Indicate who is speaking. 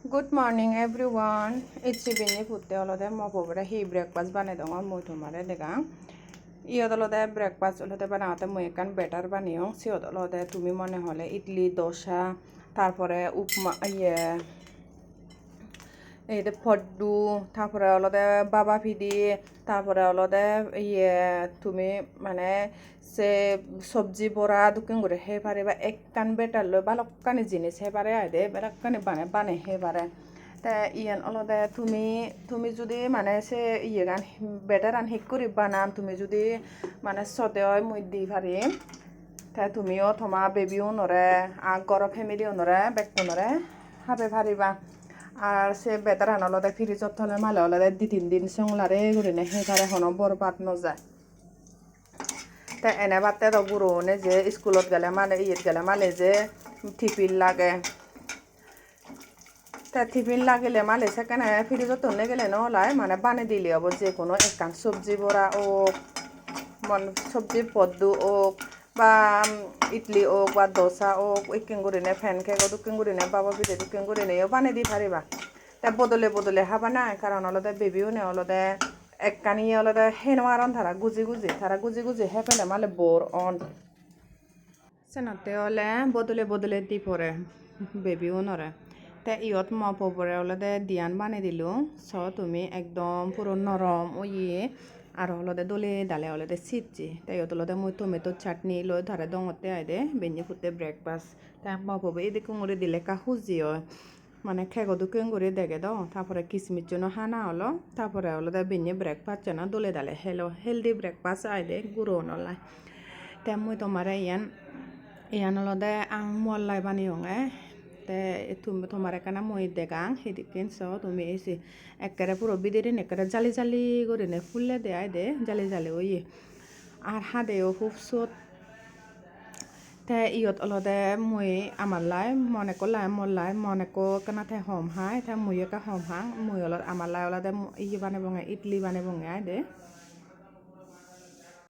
Speaker 1: Good morning everyone. It's Ibini putte olode mo pobra hi breakfast bane dongo mo tumare dega. Iod olode breakfast olode banate mo ekan better baniyo. Siod olode tumi mone hole idli dosha তারপরে উপমা এই যে পড্ডু তারপরে অলদে বাবা ভিডি তারপরে অলদে তুমি মানে সে সবজি বড়া দোকান করে হে পারে বা এক কান বেটার লয় বালক্কানি জিনিস হে পারে আইদে বালক্কানি বানে হে পারে তা ইয়ান অলদে তুমি যদি মানে সে গান বেটার আন হিক করি বানান তুমি যদি মানে সদে হয় মই দি পারি তা তুমিও তোমার বেবিও নরে আর গরম ফ্যামিলিও নরে বেকো নরে হাবে পারিবা আর সে বেতার আন অলদে ফ্রিজত থলে মালে অলদে 2-3 দিন সংলারে গুড়িনে সেইখানে হনো বরবাদ নজায় তা এনে বাতে তো বুড়োনে যে স্কুলত গেলে মানে গেলে মালে যে টিফিন লাগে তা টিফিন লাগিলে মালে সেখানে ফ্রিজত তলে গেলে নলায় মানে বানে দিলে হব যে কোনো একখান সবজি বড়া ও সবজি পদ্দু ওক বা ইডলি ওক বা দোসা ওক ইকিং গুড়িনে ফ্যান কেক দুকিং গুড়িনে বাবা বিদে দুকিং গুড়িনেও বানে দি পারিবা তা বদলে বদলে হাবা না কারণ অলদে বেবিও নে অলদে একখানি অলদে হেনওয়ারন তারা গুজি গুজি হে পেলে মালে বোর অন সেনতে হলে বদলে বদলে দি পরে বেবিও নরে তে ইয়ত ম পরে অলদে দিয়ান বানে দিলো স তুমি একদম পুরো নরম ওইয়ে আর হলদে দলে ডালে হলদে সিটজি তাই ইয়ত হলদে মই টমেটো চাটনি লই ধরে দঙতে আইদে বেঞ্জি ফুটে ব্রেকফাস্ট তাই ম পবে এই দেখুন করে দিলে কা হুজি হয় মানে খেগো দুকেন করে দেখে দাও তারপরে কিসমিস জন্য হানা হলো তারপরে হলদে বেঞ্জি ব্রেকফাস্ট যেন দলে ডালে হেলদি ব্রেকফাস্ট আইদে গুঁড়ো নলায় তে মই তোমার ইয়ান হলদে মল্লাই বানিয়ঙে তে তুমি তোমার এখানে মই দেগাং সেদিকিন চ তুমি এসে একেবারে পুরো বিদেরিন একেবারে জালি জালি করে নে ফুললে দেয় দে জালি জালি ওই আর হাদেও খুব সুত তে ইয়ত অলদে মই আমার লাই মনে করলাই মল্লাই মনে কো কেনাতে হম হাই তে মই একা হম হাং মই অলদ আমার লাই অলদে বানে বঙে ইডলি বানে বঙে আই দে